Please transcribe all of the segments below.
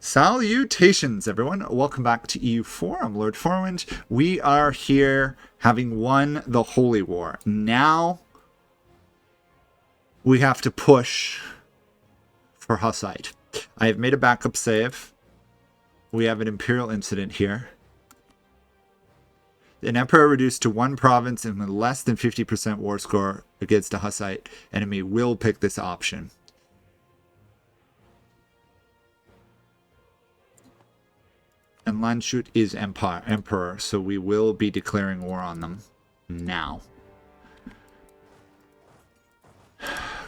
Salutations, everyone. Welcome back to EU4. I'm Lord Forwind. We are here having won the Holy War. Now we have to push for Hussite. I have made a backup save. We have an Imperial incident here. An Emperor reduced to one province and with less than 50% war score against a Hussite enemy will pick this option. And Landshut is Emperor, so we will be declaring war on them now.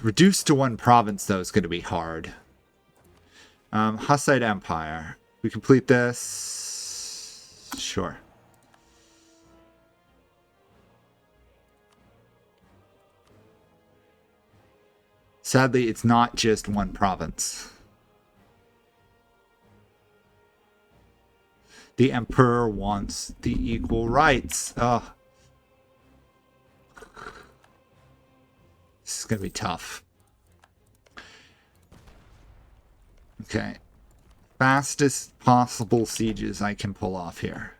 Reduced to one province, though, is going to be hard. Hussite Empire. We complete this. Sure. Sadly, it's not just one province. The Emperor wants the equal rights. Oh. This is going to be tough. Okay. Fastest possible sieges I can pull off here.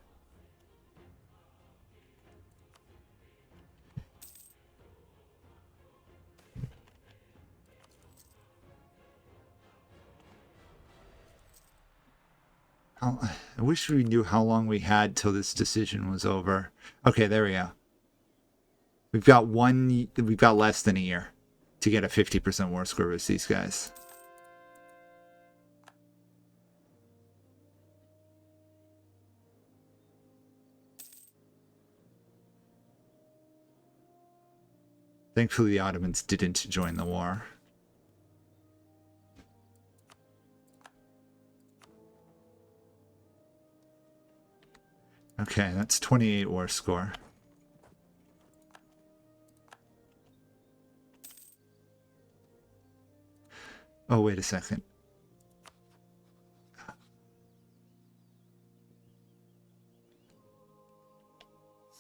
I wish we knew how long we had till this decision was over. Okay, there we go. We've got less than a year to get a 50% war score with these guys. Thankfully, the Ottomans didn't join the war. Okay, that's 28 war score. Oh, wait a second.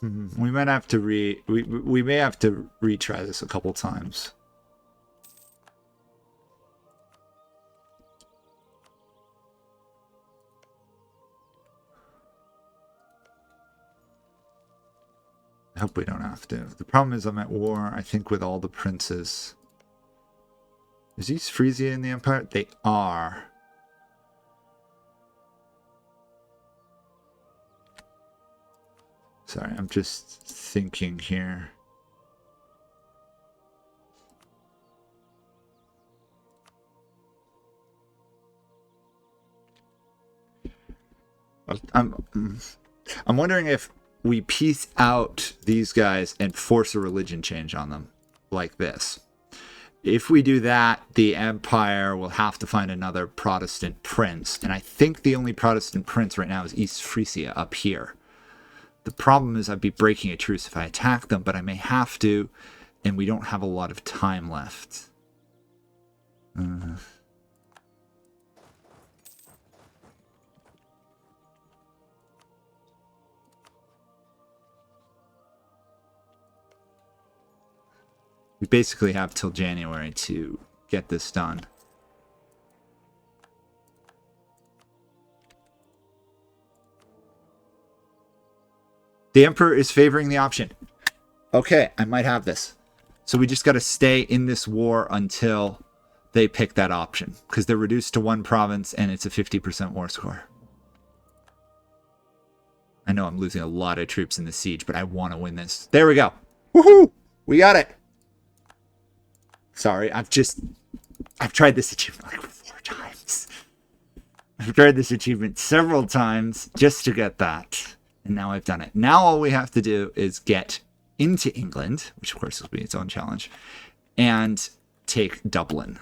We might have to we may have to retry this a couple times. I hope we don't have to. The problem is I'm at war, I think, with all the princes. Is East Frisia in the Empire? They are. Sorry, I'm just thinking here. I'm wondering if we piece out these guys and force a religion change on them like this. If we do that, the Empire will have to find another Protestant prince. And I think the only Protestant prince right now is East Frisia up here. The problem is I'd be breaking a truce if I attack them, but I may have to, and we don't have a lot of time left. We basically have till January to get this done. The Emperor is favoring the option. Okay, I might have this. So we just got to stay in this war until they pick that option, because they're reduced to one province and it's a 50% war score. I know I'm losing a lot of troops in the siege, but I want to win this. There we go. Woohoo! We got it. Sorry, I've tried this achievement like 4 times. I've tried this achievement several times just to get that. And now I've done it. Now all we have to do is get into England, which of course will be its own challenge, and take Dublin.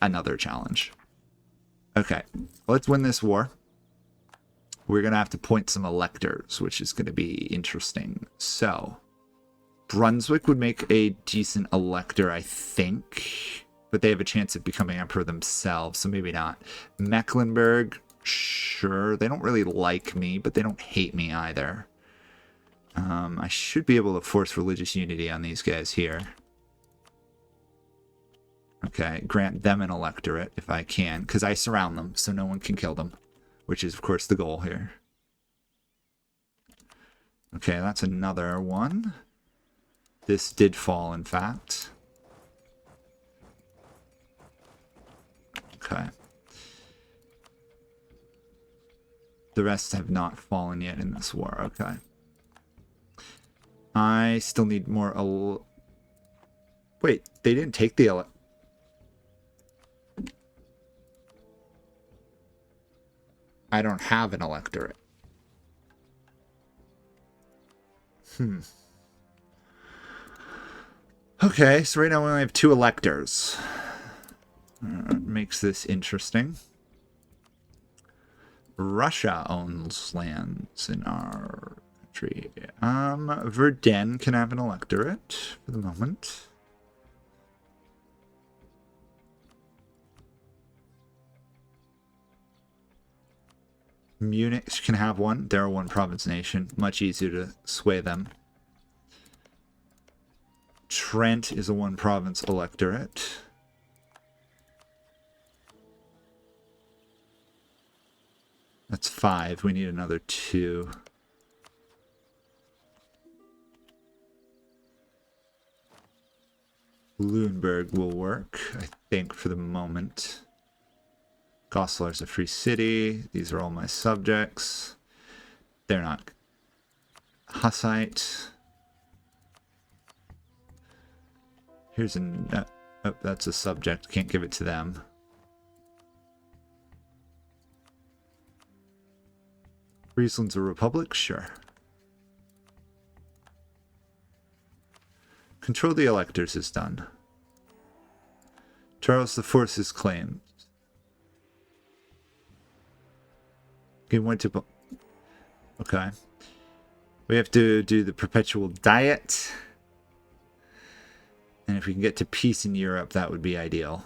Another challenge. Okay, let's win this war. We're going to have to appoint some electors, which is going to be interesting. So Brunswick would make a decent elector, I think, but they have a chance of becoming emperor themselves, so maybe not. Mecklenburg, sure. They don't really like me, but they don't hate me either. I should be able to force religious unity on these guys here. Okay, grant them an electorate if I can, because I surround them so no one can kill them, which is, of course, the goal here. Okay, that's another one. This did fall, in fact. Okay. The rest have not fallen yet in this war. Okay. I still need more... Wait, they didn't take the... I don't have an electorate. Okay, so right now we only have 2 electors. Makes this interesting. Russia owns lands in our country. Verdun can have an electorate for the moment. Munich can have one. They're a one-province nation. Much easier to sway them. Trent is a one-province electorate. That's 5. We need another 2. Lüneburg will work, I think, for the moment. Goslar's a free city. These are all my subjects. They're not Hussite. Here's an... oh, that's a subject. Can't give it to them. Friesland's a republic? Sure. Control the electors is done. Charles IV is claimed. He went to... okay. We have to do the perpetual diet. And if we can get to peace in Europe, that would be ideal.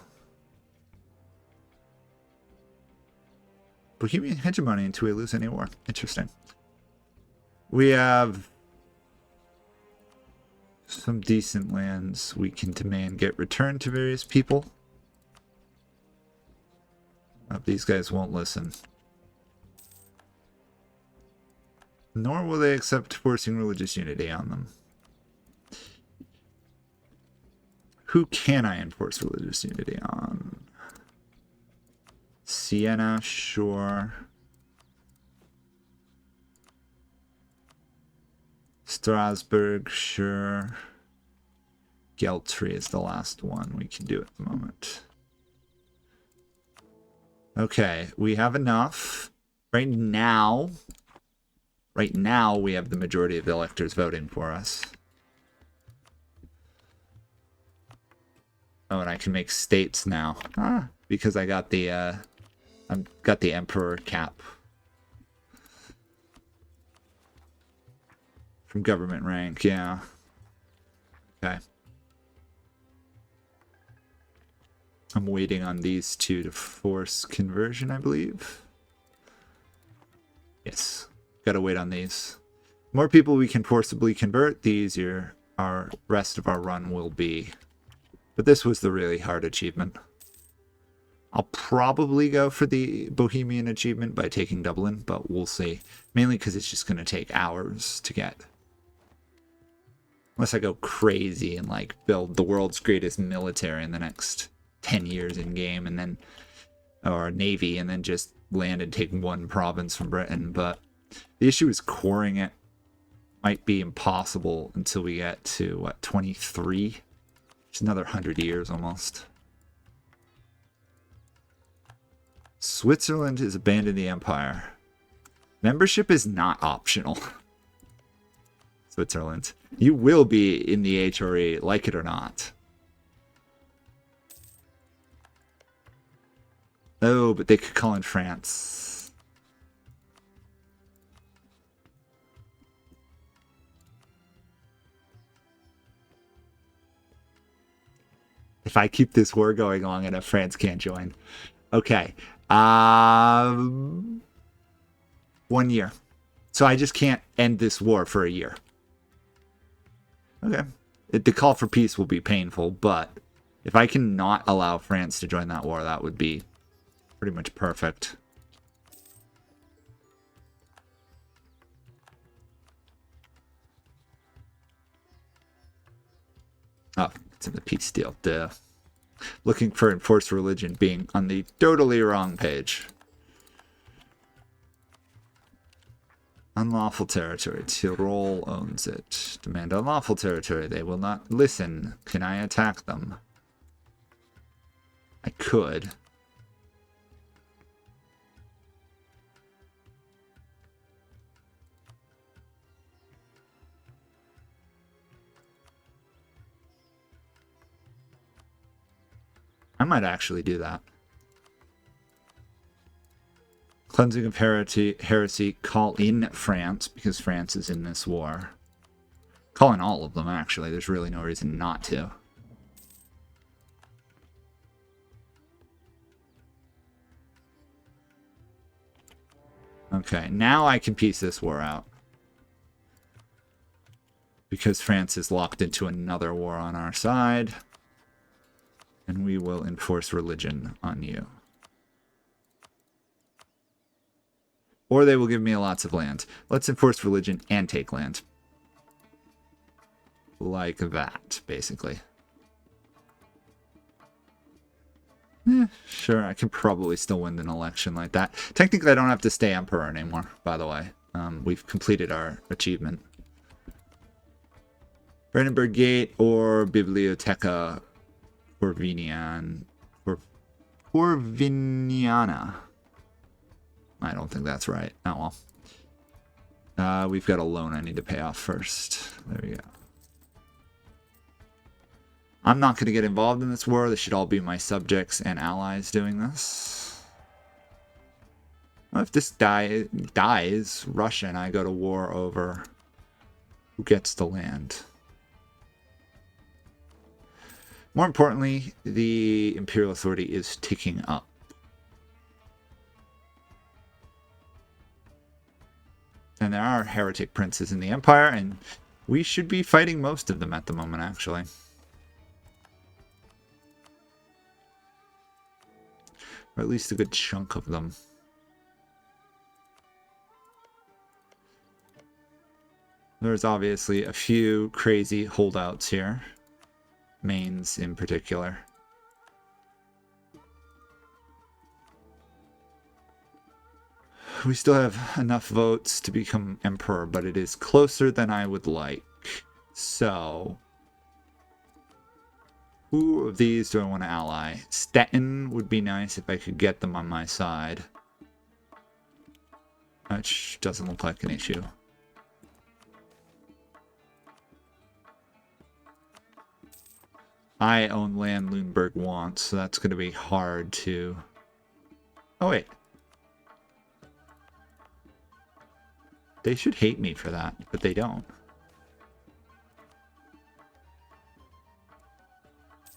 Bohemian hegemony until we lose any war. Interesting. We have some decent lands we can demand get returned to various people. These guys won't listen. Nor will they accept forcing religious unity on them. Who can I enforce religious unity on? Siena, sure. Strasbourg, sure. Geltry is the last one we can do at the moment. Okay, we have enough. Right now, we have the majority of the electors voting for us. Oh, and I can make states now. Because I got the emperor cap from government rank. Yeah. Okay. I'm waiting on these 2 to force conversion, I believe. Yes. Gotta wait on these. More people we can forcibly convert, the easier our rest of our run will be. But this was the really hard achievement. I'll probably go for the Bohemian achievement by taking Dublin, but we'll see. Mainly because it's just going to take hours to get. Unless I go crazy and like build the world's greatest military in the next 10 years in game, and then, or navy, and then just land and take 1 province from Britain. But the issue is coring it might be impossible until we get to what, 23? It's another 100 years almost. Switzerland has abandoned the empire. Membership is not optional. Switzerland. You will be in the HRE, like it or not. Oh, but they could call in France. If I keep this war going long enough, France can't join. Okay. 1 year. So I just can't end this war for a year. Okay. The call for peace will be painful, but If I can not allow France to join that war, that would be pretty much perfect. Oh, it's in the peace deal. Duh. Looking for enforced religion being on the totally wrong page. Unlawful territory. Tyrol owns it. Demand unlawful territory. They will not listen. Can I attack them? I could. I might actually do that. Cleansing of heresy. Call in France, because France is in this war. Call in all of them, actually. There's really no reason not to. Okay, now I can piece this war out. Because France is locked into another war on our side. And we will enforce religion on you. Or they will give me lots of land. Let's enforce religion and take land. Like that, basically. Sure, I can probably still win an election like that. Technically, I don't have to stay emperor anymore, by the way. We've completed our achievement. Brandenburg Gate or Bibliotheca Corviniana. I don't think that's right. Oh well. We've got a loan I need to pay off first. There we go. I'm not going to get involved in this war. This should all be my subjects and allies doing this. Well, if this dies, Russia and I go to war over who gets the land. More importantly, the imperial authority is ticking up. And there are heretic princes in the empire, and we should be fighting most of them at the moment, actually. Or at least a good chunk of them. There's obviously a few crazy holdouts here. Mainz in particular. We still have enough votes to become emperor, but it is closer than I would like. So, who of these do I want to ally? Stettin would be nice if I could get them on my side. Which doesn't look like an issue. I own land Lüneburg wants, so that's going to be hard to... Oh, wait. They should hate me for that, but they don't.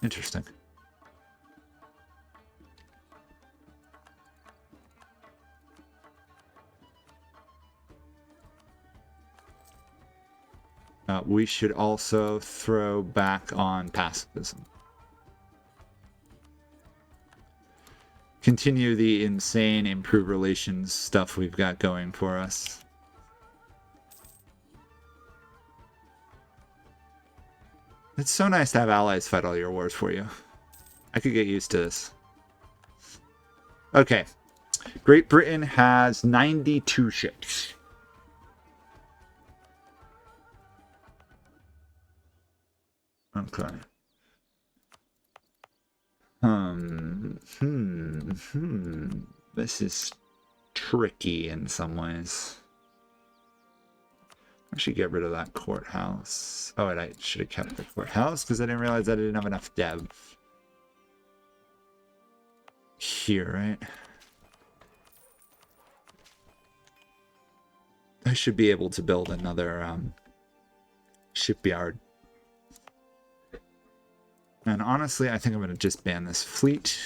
Interesting. We should also throw back on pacifism. Continue the insane improved relations stuff we've got going for us. It's so nice to have allies fight all your wars for you. I could get used to this. Okay. Great Britain has 92 ships. Okay. This is tricky in some ways. I should get rid of that courthouse. Oh, and I should have kept the courthouse because I didn't realize I didn't have enough dev here, right? I should be able to build another shipyard. And honestly, I think I'm going to just ban this fleet.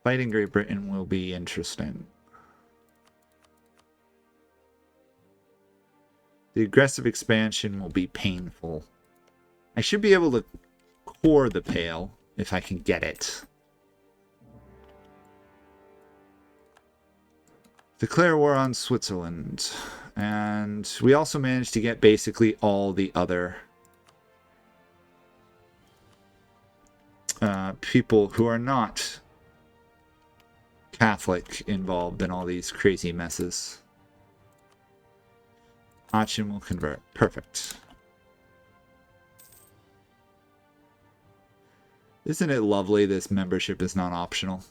Fighting Great Britain will be interesting. The aggressive expansion will be painful. I should be able to core the Pale if I can get it. Declare war on Switzerland. And we also managed to get basically all the other people who are not Catholic involved in all these crazy messes. Achin will convert. Perfect. Isn't it lovely this membership is not optional?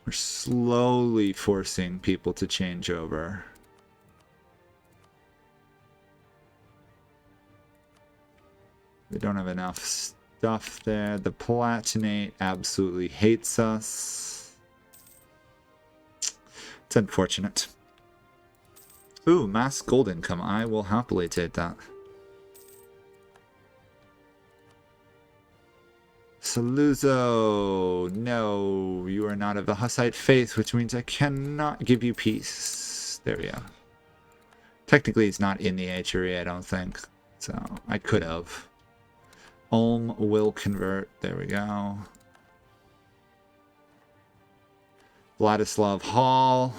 We're slowly forcing people to change over. We don't have enough stuff there. The Palatinate absolutely hates us. It's unfortunate. Ooh, mass gold income. I will happily take that. Saluzzo, no, you are not of the Hussite faith, which means I cannot give you peace. There we go. Technically, it's not in the HRE, I don't think. So, I could have. Ulm will convert. There we go. Vladislav Hall.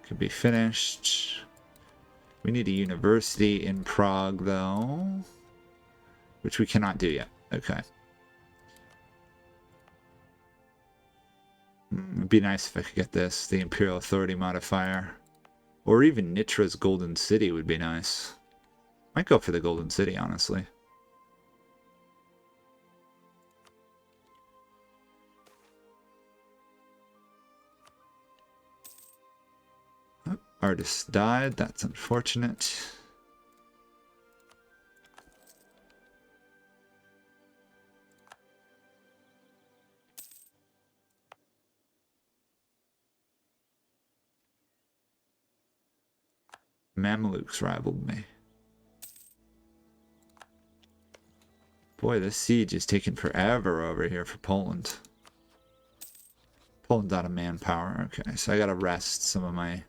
Could be finished. We need a university in Prague, though. Which we cannot do yet. Okay. It'd be nice if I could get this. The Imperial Authority modifier. Or even Nitra's Golden City would be nice. Might go for the Golden City, honestly. Oh, artist died. That's unfortunate. Mamelukes rivaled me. Boy, this siege is taking forever over here for Poland. Poland's out of manpower. Okay, so I gotta rest some of my...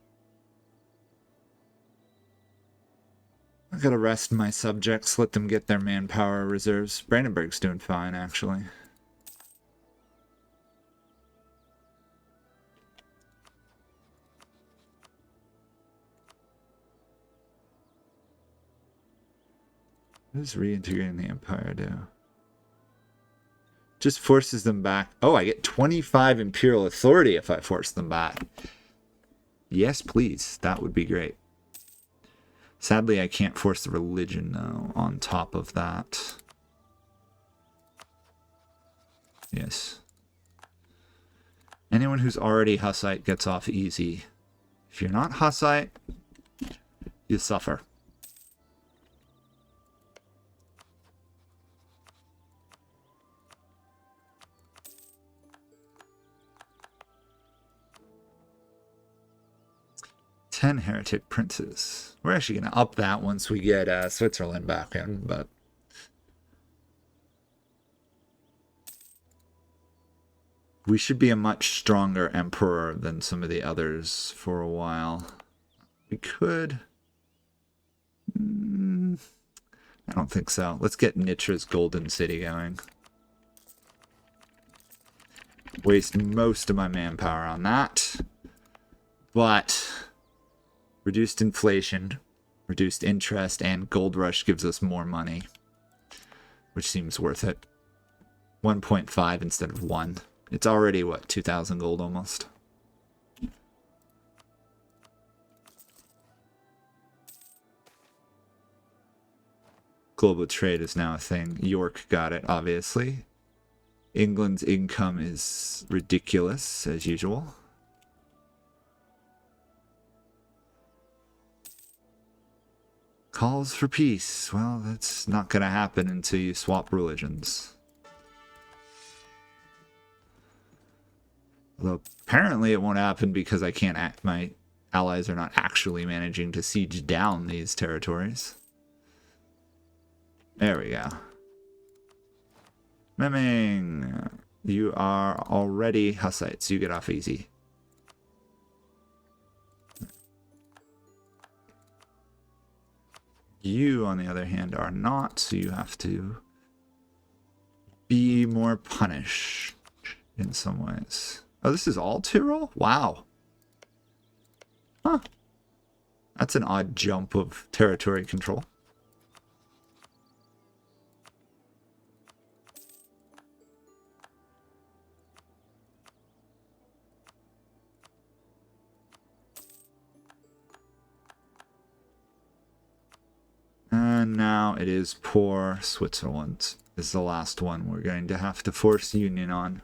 I gotta rest my subjects, let them get their manpower reserves. Brandenburg's doing fine, actually. What does reintegrating the Empire do? Just forces them back. Oh, I get 25 Imperial Authority if I force them back. Yes, please. That would be great. Sadly, I can't force the religion, though, on top of that. Yes. Anyone who's already Hussite gets off easy. If you're not Hussite, you suffer. Ten heretic princes. We're actually going to up that once we get Switzerland back in, but we should be a much stronger emperor than some of the others for a while. We could. I don't think so. Let's get Nitra's Golden City going. Waste most of my manpower on that. But reduced inflation, reduced interest, and Gold Rush gives us more money, which seems worth it. 1.5 instead of 1. It's already, what, 2,000 gold almost? Global trade is now a thing. York got it, obviously. England's income is ridiculous, as usual. Calls for peace. Well, that's not going to happen until you swap religions. Although apparently it won't happen because I can't act. My allies are not actually managing to siege down these territories. There we go. Memming, you are already Hussites. You get off easy. You, on the other hand, are not, so you have to be more punished in some ways. Oh, this is all Tyrol? Wow. Huh. That's an odd jump of territory control. And now it is poor Switzerland. This is the last one we're going to have to force union on.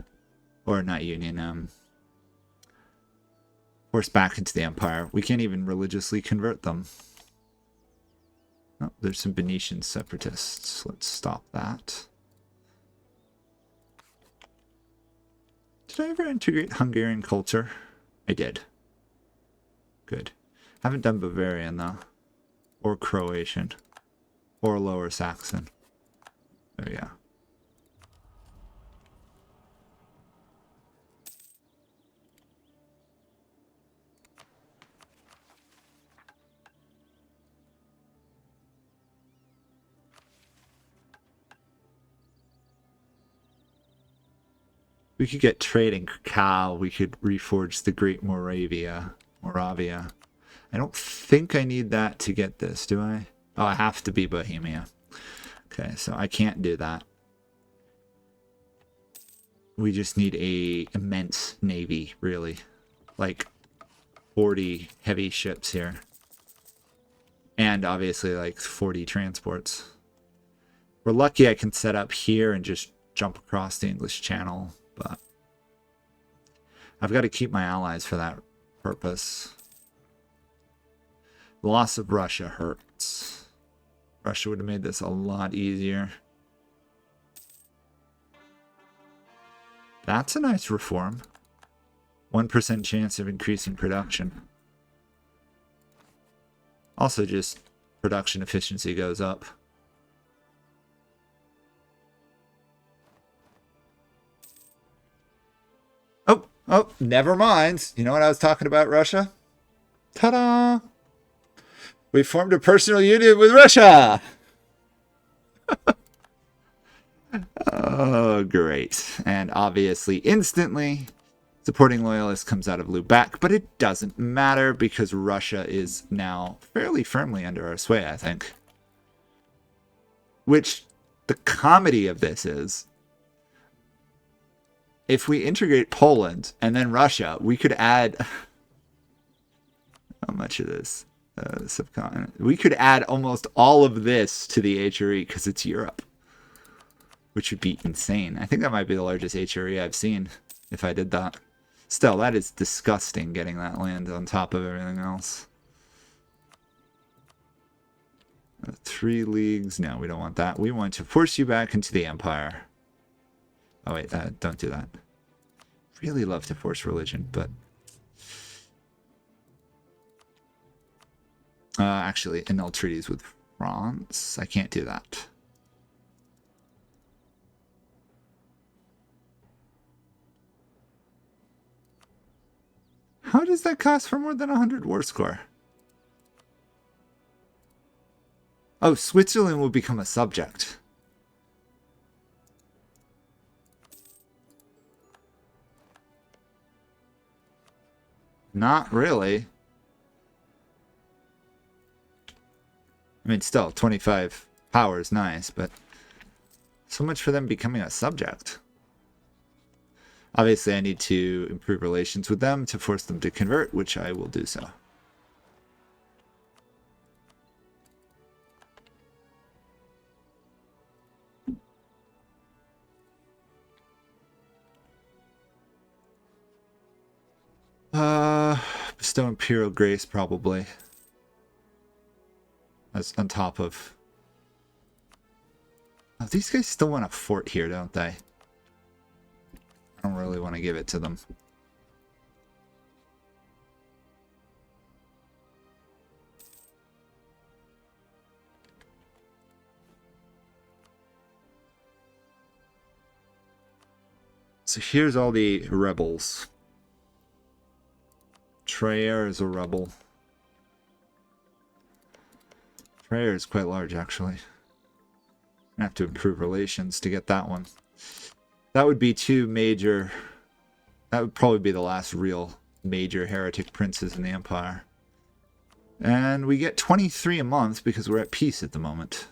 Or not union, force back into the empire. We can't even religiously convert them. Oh, there's some Venetian separatists. Let's stop that. Did I ever integrate Hungarian culture? I did. Good. Haven't done Bavarian, though. Or Croatian. Or Lower Saxon. There we go. We could get trading cacao. We could reforge the Great Moravia. I don't think I need that to get this, do I? Oh, I have to be Bohemia. Okay, so I can't do that. We just need a immense navy, really. Like 40 heavy ships here. And obviously like 40 transports. We're lucky I can set up here and just jump across the English Channel, but I've got to keep my allies for that purpose. The loss of Russia hurts. Russia would have made this a lot easier. That's a nice reform. 1% chance of increasing production. Also just production efficiency goes up. Oh, never mind. You know what I was talking about, Russia? Ta-da! We formed a personal union with Russia! Oh, great. And obviously, instantly, supporting loyalists comes out of Lubac, but it doesn't matter because Russia is now fairly firmly under our sway, I think. Which, the comedy of this is, if we integrate Poland and then Russia, we could add... How much of this? Subcontinent. We could add almost all of this to the HRE because it's Europe. Which would be insane. I think that might be the largest HRE I've seen if I did that. Still, that is disgusting getting that land on top of everything else. 3 leagues. No, we don't want that. We want to force you back into the empire. Oh, wait, don't do that. Really love to force religion, but... actually, annul treaties with France. I can't do that. How does that cost for more than 100 war score? Oh, Switzerland will become a subject. Not really. I mean, still, 25 power is nice, but so much for them becoming a subject. Obviously, I need to improve relations with them to force them to convert, which I will do so. Bestow Imperial Grace, probably. As on top of... Oh, these guys still want a fort here, don't they? I don't really want to give it to them. So here's all the rebels. Traer is a rebel. Prayer is quite large, actually. I have to improve relations to get that one. That would be two major... That would probably be the last real major heretic princes in the Empire. And we get 23 a month because we're at peace at the moment.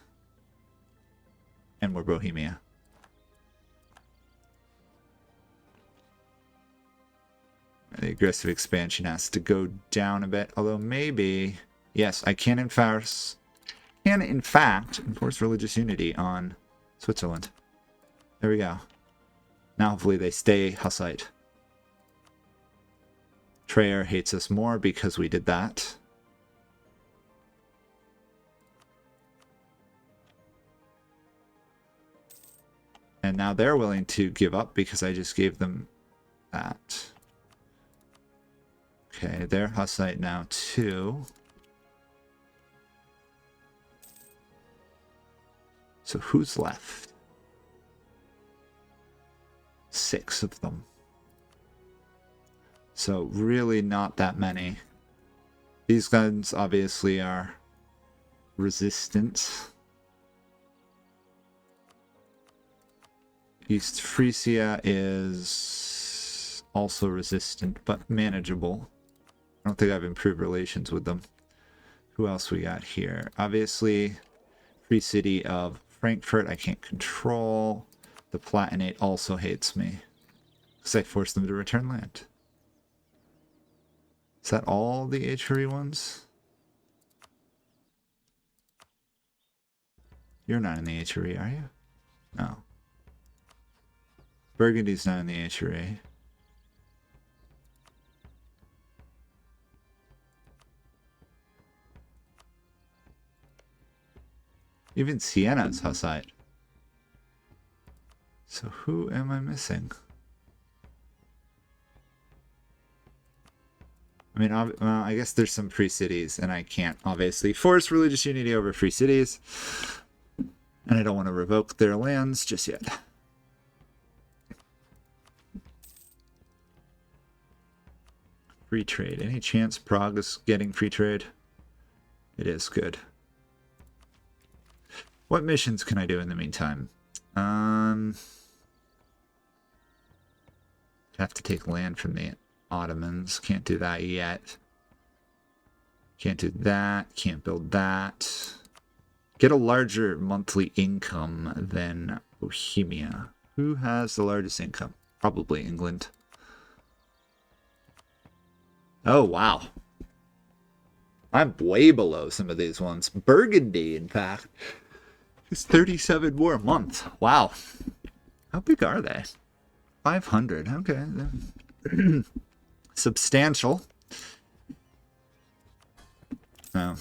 And we're Bohemia. The aggressive expansion has to go down a bit. Although maybe... Yes, I can in fact enforce religious unity on Switzerland. There we go. Now hopefully they stay Hussite. Traer hates us more because we did that. And now they're willing to give up because I just gave them that. Okay, they're Hussite now too. So who's left? 6 of them. So really not that many. These guns obviously are resistant. East Frisia is also resistant, but manageable. I don't think I've improved relations with them. Who else we got here? Obviously, Free City of Frankfurt I can't control. The Palatinate also hates me, because I forced them to return land. Is that all the HRE ones? You're not in the HRE, are you? No. Burgundy's not in the HRE. Even Sienna's Hussite. So who am I missing? I mean, well, I guess there's some free cities, and I can't obviously force religious unity over free cities. And I don't want to revoke their lands just yet. Free trade. Any chance Prague is getting free trade? It is good. What missions can I do in the meantime? Have to take land from the Ottomans. Can't do that yet. Can't do that. Can't build that. Get a larger monthly income than Bohemia. Who has the largest income? Probably England. Oh, wow. I'm way below some of these ones. Burgundy, in fact, is 37 more a month. Wow. How big are they? 500. Okay. Substantial. Oh.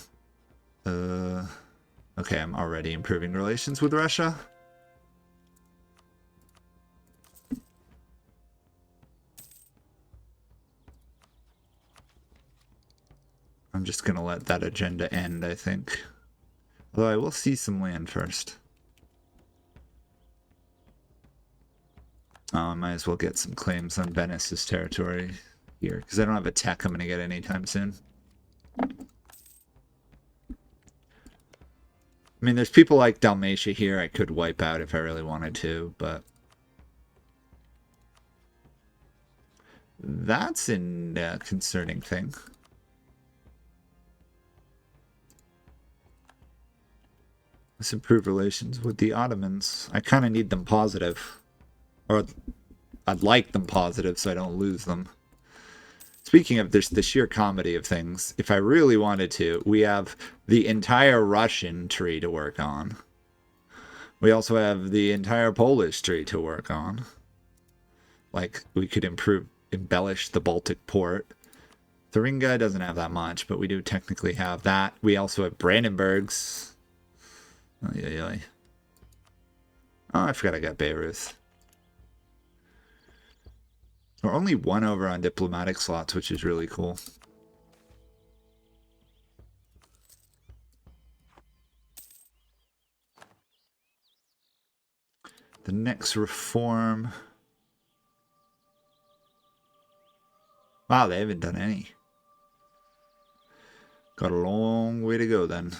Okay, I'm already improving relations with Russia. I'm just going to let that agenda end, I think. Although I will see some land first. I might as well get some claims on Venice's territory here, because I don't have a tech I'm going to get anytime soon. I mean, there's people like Dalmatia here I could wipe out if I really wanted to, but... That's a concerning thing. Let's improve relations with the Ottomans. I kind of need them positive. Or I'd like them positive so I don't lose them. Speaking of this, the sheer comedy of things, if I really wanted to, we have the entire Russian tree to work on. We also have the entire Polish tree to work on. Like, we could embellish the Baltic port. Thuringia doesn't have that much, but we do technically have that. We also have Brandenburg's. Oh, I forgot I got Beirut. We're only 1 over on diplomatic slots, which is really cool. The next reform. Wow, they haven't done any. Got a long way to go then.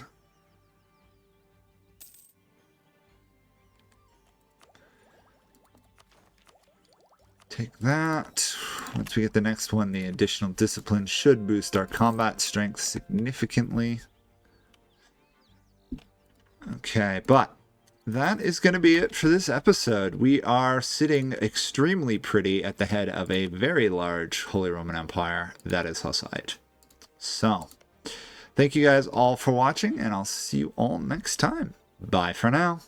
Take that. Once we get the next one, the additional discipline should boost our combat strength significantly. Okay, but that is going to be it for this episode. We are sitting extremely pretty at the head of a very large Holy Roman Empire that is Hussite. So, thank you guys all for watching, and I'll see you all next time. Bye for now.